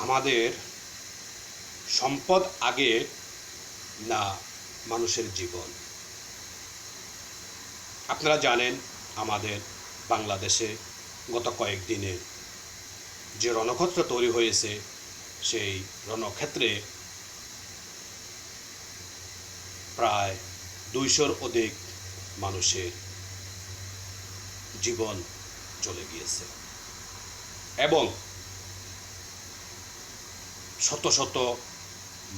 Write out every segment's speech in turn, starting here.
আমাদের সম্পদ আগে না মানুষের জীবন? আপনারা জানেন আমাদের বাংলাদেশে গত কয়েকদিনে যে রণক্ষেত্র তৈরি হয়েছে, সেই রণক্ষেত্রে প্রায় 200-র অধিক মানুষের জীবন চলে গিয়েছে এবং শত শত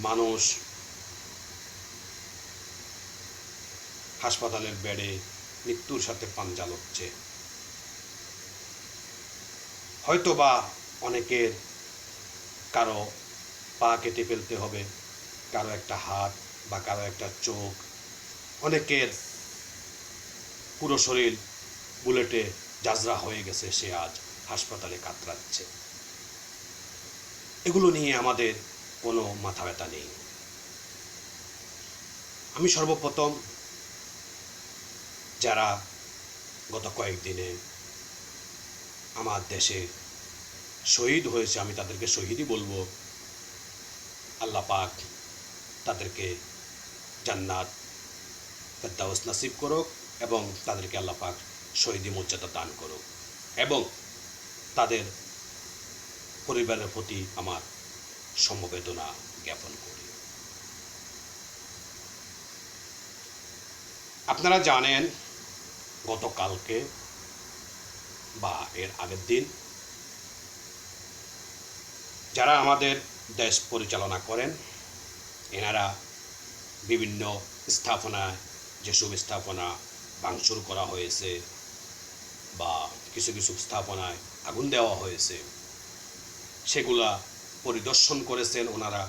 মানুষ হাসপাতালের বেডে মৃত্যুর সাথে পাঞ্জা লড়ছে। হয়তোবা অনেকের কারো পা কেটে ফেলতে হবে, কারো একটা হাত বা কারো একটা চোখ, অনেকের পুরো শরীর বুলেটে জাজরা হয়ে গেছে, সে আজ হাসপাতালে কাতরাচ্ছে। এগুলো নিয়ে আমাদের কোনো মাথা ব্যথা নেই। আমি সর্বপ্রথম যারা গত কয়েকদিনে আমার দেশে শহীদ হয়েছে, আমি তাদেরকে শহীদই বলবো। আল্লাহ পাক তাদেরকে জান্নাত ফেরদাউস নসিব করুক এবং তাদেরকে আল্লাহ পাক শহীদি মর্যাদা দান করুক এবং তাদের পরিবারের প্রতি আমার সমবেদনা জ্ঞাপন করি। আপনারা জানেন গতকালকে বা এর আগের দিন যারা আমাদের দেশ পরিচালনা করেন, এনারা বিভিন্ন স্থাপনায় যেসব স্থাপনা ভাঙচুর করা হয়েছে বা কিছু কিছু স্থাপনায় আগুন দেওয়া হয়েছে, সেগুলা পরিদর্শন করেছেন ওনারা।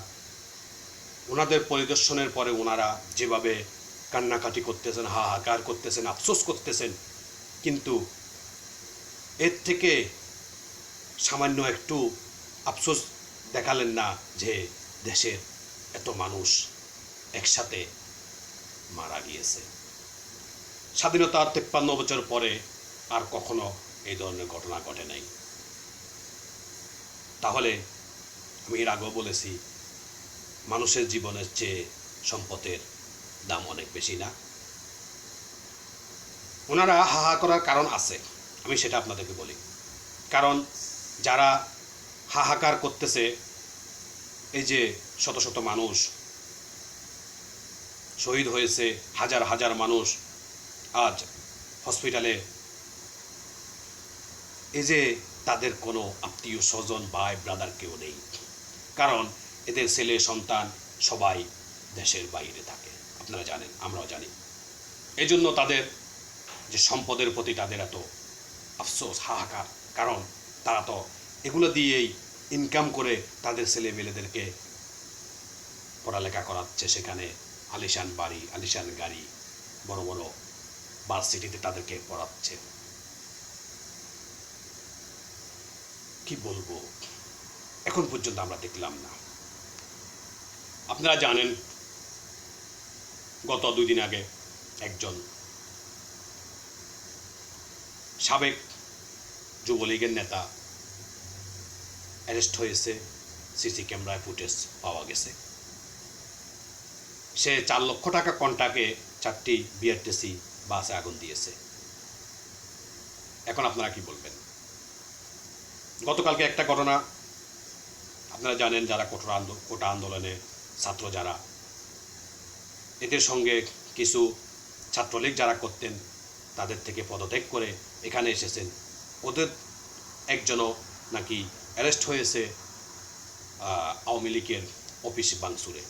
ওনাদের পরিদর্শনের পরে ওনারা যেভাবে কান্নাকাটি করতেছেন, হাহাকার করতেছেন, আফসোস করতেছেন, কিন্তু এর থেকে সামান্য একটু আফসোস দেখালেন না যে দেশের এত মানুষ একসাথে মারা গিয়েছে। স্বাধীনতার 53 বছর পরে আর কখনো এই ধরনের ঘটনা ঘটে নাই। তাহলে আমি এর আগেও বলেছি, মানুষের জীবনের চেয়ে সম্পদের দাম অনেক বেশি না? ওনারা হাহা করার কারণ আছে, আমি সেটা আপনাদেরকে বলি। কারণ যারা হাহাকার করতেছে, এই যে শত শত মানুষ শহীদ হয়েছে, হাজার হাজার মানুষ আজ হসপিটালে, এই যে তাদের কোনো আত্মীয় স্বজন ভাই ব্রাদার কেউ নেই। কারণ এদের ছেলে সন্তান সবাই দেশের বাইরে থাকে, আপনারা জানেন, আমরাও জানি। এই জন্য তাদের যে সম্পদের প্রতি তাদের এত আফসোস, হাহাকার, কারণ তারা তো এগুলো দিয়েই ইনকাম করে তাদের ছেলে মেয়েদেরকে পড়ালেখা করাচ্ছে, সেখানে আলিশান বাড়ি, আলিশান গাড়ি, বড় বড় ভার্সিটিতে তাদেরকে পড়াচ্ছে। কি বলবো, এখন পর্যন্ত আমরা দেখলাম না। আপনারা জানেন গত 2 দিন আগে একজন সাবেক যুবলীগের নেতা অ্যারেস্ট হয়েছে, সিসি ক্যামেরায় ফুটেজ পাওয়া গেছে। সে 4 লক্ষ টাকা কন্টাকে 4টি বিআরটিসি বাসে আগুন দিয়েছে। এখন আপনারা কি বলবেন? গতকালকে একটা ঘটনা আপনারা জানেন, যারা কোটা আন্দোলনে ছাত্র, যারা এদের সঙ্গে কিছু ছাত্রলীগ যারা করতেন, তাদের থেকে পদত্যাগ করে এখানে এসেছেন, ওদের একজনও নাকি অ্যারেস্ট হয়েছে আওয়ামী লীগের অফিস ভাঙচুরে।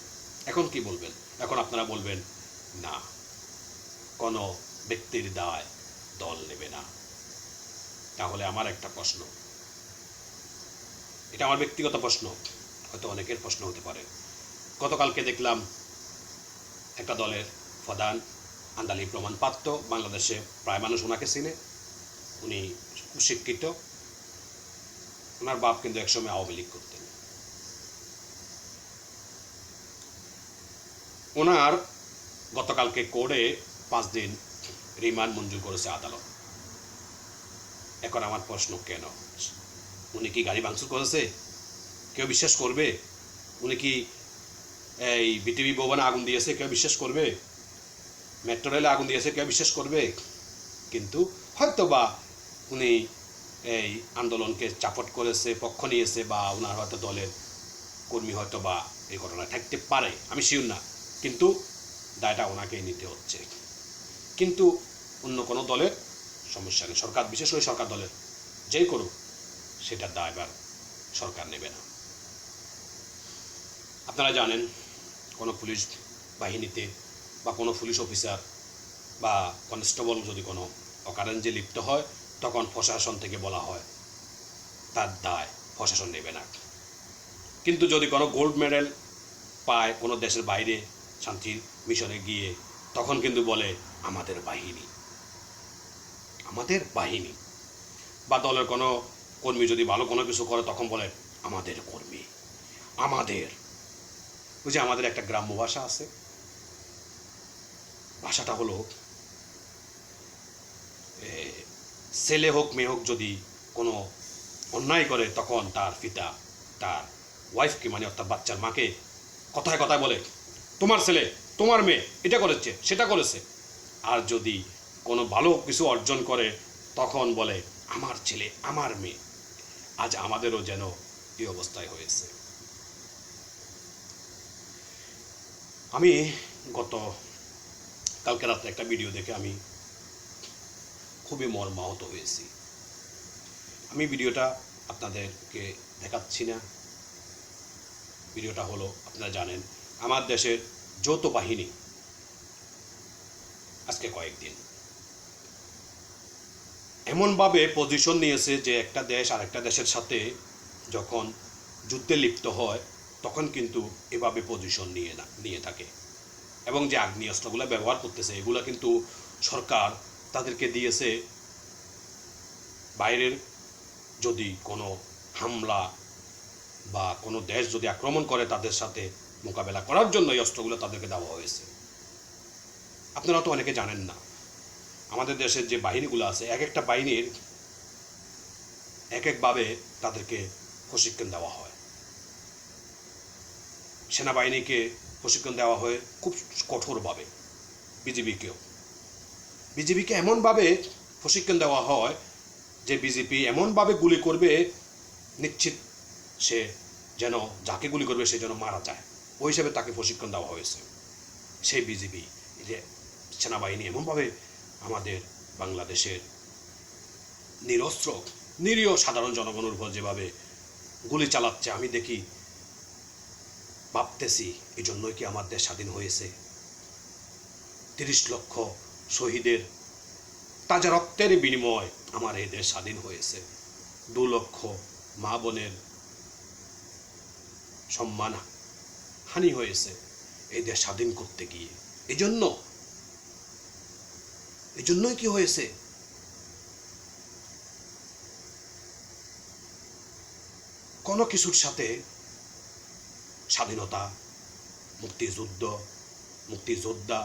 এখন কি বলবেন? এখন আপনারা বলবেন না, কোনো ব্যক্তির দায় দল নেবে না। তাহলে আমার একটা প্রশ্ন, এটা আমার ব্যক্তিগত প্রশ্ন, হয়তো অনেকের প্রশ্ন হতে পারে। গতকালকে দেখলাম একটা দলের প্রধান আন্দালি প্রমাণপত্র, বাংলাদেশে প্রায় মানুষ ওনাকে চিনে, উনি শিক্ষিত, ওনার বাপ কিন্তু একসময় আওয়ামী লীগ করতেন। ওনার গতকালকে কোর্টে 5 দিন রিমান্ড মঞ্জুর করেছে আদালত। এখন আমার প্রশ্ন, কেন? উনি কি গাড়ি ভাঙচুর করেছে? কেউ বিশ্বাস করবে? উনি কি এই বিটিভি ভবনে আগুন দিয়েছে, কেউ বিশ্বাস করবে? মেট্রো রেলে আগুন দিয়েছে, কেউ বিশ্বাস করবে? কিন্তু হয়তো বা উনি এই আন্দোলনকে চাপট করেছে, পক্ষ নিয়েছে, বা ওনার হয়তো দলের কর্মী হয়তো বা এই ঘটনা থাকতে পারে, আমি শিওর না, কিন্তু দায়টা ওনাকেই নিতে হচ্ছে। কিন্তু অন্য কোনো দলের সমস্যা নেই, সরকার, বিশেষ করে সরকার দলের যেই করুক সেটার দায়ভার সরকার নেবে না। আপনারা জানেন, কোনো পুলিশ বাহিনীতে বা কোনো পুলিশ অফিসার বা কনস্টেবল যদি কোনো অকারেন্সে লিপ্ত হয়, তখন প্রশাসন থেকে বলা হয় তার দায় প্রশাসন নেবে না। কিন্তু যদি কোনো গোল্ড মেডেল পায় কোনো দেশের বাইরে শান্তির মিশনে গিয়ে, তখন কিন্তু বলে আমাদের বাহিনী, আমাদের বাহিনী। বা দলের কোনো কর্মী যদি ভালো কোনো কিছু করে, তখন বলে আমাদের কর্মী, আমাদের। ওই যে আমাদের একটা গ্রাম্য ভাষা আছে, ভাষাটা হলো ছেলে হোক মেয়ে হোক যদি কোনো অন্যায় করে, তখন তার পিতা তার ওয়াইফকে, মানে অর্থাৎ বাচ্চার মাকে কথায় কথায় বলে তোমার ছেলে তোমার মেয়ে এটা করেছে সেটা করেছে। আর যদি কোনো ভালো কিছু অর্জন করে, তখন বলে আমার ছেলে আমার মেয়ে। আজ আমাদেরও যেন এই অবস্থায় হয়েছে। আমি গত কালকে রাত্রে একটা ভিডিও দেখে আমি খুবই মর্মাহত হয়েছি। আমি ভিডিওটা আপনাদেরকে দেখাচ্ছি না। ভিডিওটা হলো, আপনারা জানেন, আমার দেশের যৌথ বাহিনী আজকে কয়েকদিন এমনভাবে পজিশন নিয়েছে যে একটা দেশ আরেকটা দেশের সাথে যখন যুদ্ধে লিপ্ত হয়, তখন কিন্তু এভাবে পজিশন নিয়ে থাকে। এবং যে আগ্নেয়াস্ত্রগুলো ব্যবহার করতেছে, এগুলো কিন্তু সরকার তাদেরকে দিয়েছে বাইরের যদি কোনো হামলা বা কোনো দেশ যদি আক্রমণ করে, তাদের সাথে মোকাবেলা করার জন্য এই অস্ত্রগুলো তাদেরকে দেওয়া হয়েছে। আপনারা তো অনেকে জানেন না, আমাদের দেশের যে বাহিনীগুলো আছে, এক একটা বাহিনীর এক একভাবে তাদেরকে প্রশিক্ষণ দেওয়া হয়। সেনাবাহিনীকে প্রশিক্ষণ দেওয়া হয় খুব কঠোরভাবে। বিজিবিকে এমনভাবে প্রশিক্ষণ দেওয়া হয় যে বিজেপি এমনভাবে গুলি করবে, নিশ্চিত সে যেন, যাকে গুলি করবে সে যেন মারা যায়, ওই হিসাবে তাকে প্রশিক্ষণ দেওয়া হয়েছে। সেই বিজেপি, যে সেনাবাহিনী এমনভাবে আমাদের বাংলাদেশের নিরস্ত্র নিরীহ সাধারণ জনগণের উপর যেভাবে গুলি চালাচ্ছে, আমি দেখি ভাবতেছি, এই জন্যই কি আমার দেশ স্বাধীন হয়েছে? ৩০ লক্ষ শহীদের তাজা রক্তের বিনিময় আমার এই দেশ স্বাধীন হয়েছে। ২ লক্ষ মা বোনের সম্মান হানি হয়েছে এই দেশ স্বাধীন করতে গিয়ে। এই জন্যই কি হয়েছে? কোনো কিছুর সাথে স্বাধীনতা, মুক্তিযোদ্ধা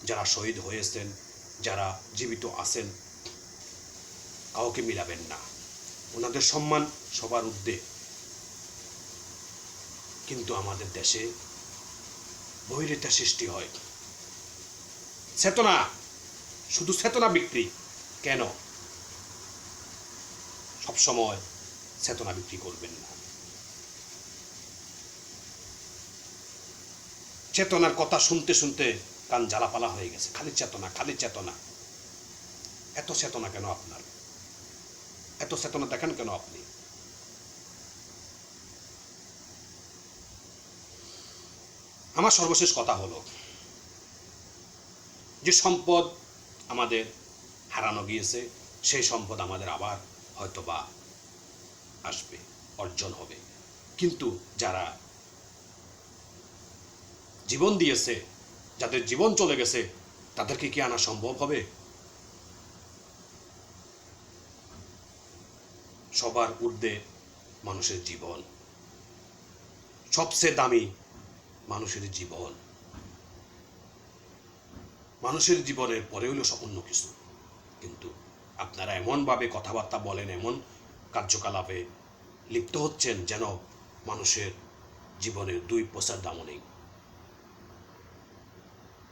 যারা শহীদ হয়েছেন, যারা জীবিত আছেন, কাউকে মিলাবেন না। ওনাদের সম্মান সবার ঊর্ধ্বে। কিন্তু আমাদের দেশে বৈরিতা সৃষ্টি হয়। চেতনা, শুধু চেতনা বিক্রি কেন? সবসময় চেতনা বিক্রি করবেন না। চেতনার কথা শুনতে শুনতে কান জ্বালাপালা হয়ে গেছে। খালি চেতনা, খালি চেতনা। এত চেতনা কেন আপনার? এত চেতনা দেখেন কেন আপনি? আমার সর্বশেষ কথা হলো, যে সম্পদ আমাদের হারানো গিয়েছে, সেই সম্পদ আমাদের আবার হয়তোবা আসবে, অর্জন হবে। কিন্তু যারা জীবন দিয়েছে, যাদের জীবন চলে গেছে, তাদেরকে কি আনা সম্ভব হবে? সবার ঊর্ধ্বে মানুষের জীবন, সবচেয়ে দামি মানুষের জীবন। মানুষের জীবনের পরে হলো অন্য কিছু। কিন্তু আপনারা এমনভাবে কথাবার্তা বলেন, এমন কার্যকলাপে লিপ্ত হচ্ছেন, যেন মানুষের জীবনের 2 পয়সার দামও নেই।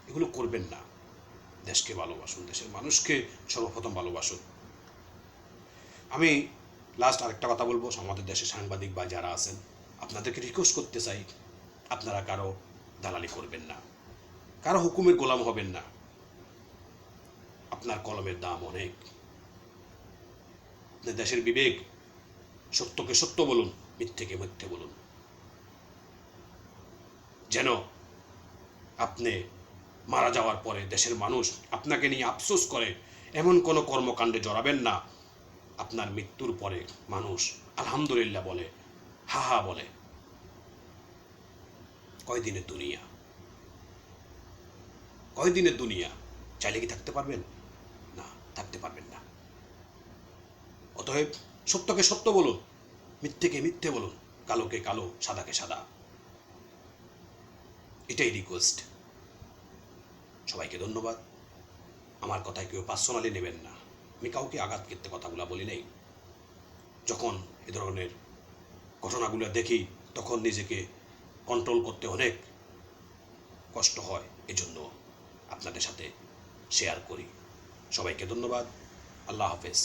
এগুলো করবেন না। দেশকে ভালোবাসুন, দেশের মানুষকে সর্বপ্রথম ভালোবাসুন। আমি লাস্ট আরেকটা কথা বলবো, আমাদের দেশে সাংবাদিক বা যারা আছেন, আপনাদেরকে রিকোয়েস্ট করতে চাই, আপনারা কারো দালালি করবেন না, কারো হুকুমের গোলাম হবেন না। আপনার কলমের দাম অনেক। আপনার দেশের বিবেক, সত্যকে সত্য বলুন, মিথ্যেকে মিথ্যে বলুন। যেন আপনি মারা যাওয়ার পরে দেশের মানুষ আপনাকে নিয়ে আফসোস করে এমন কোনো কর্মকাণ্ডে জড়াবেন না, আপনার মৃত্যুর পরে মানুষ আলহামদুলিল্লাহ বলে, হা হা বলে। কয়দিনের দুনিয়া, কয়দিনের দুনিয়া, চাইলে কি থাকতে পারবেন? না, থাকতে পারবেন না। অতএব সত্যকে সত্য বলুন, মিথ্যেকে মিথ্যে বলুন, কালোকে কালো, সাদাকে সাদা। এটাই রিকোয়েস্ট। সবাইকে ধন্যবাদ। আমার কথায় কেউ পার্সোনালি নেবেন না, আমি কাউকে আঘাত করতে কথাগুলো বলি নাই। যখন এ ধরনের ঘটনাগুলো দেখি তখন নিজেকে কন্ট্রোল করতে অনেক কষ্ট হয়, এজন্য আপনাদের সাথে শেয়ার করি। সবাইকে ধন্যবাদ। আল্লাহ হাফেজ।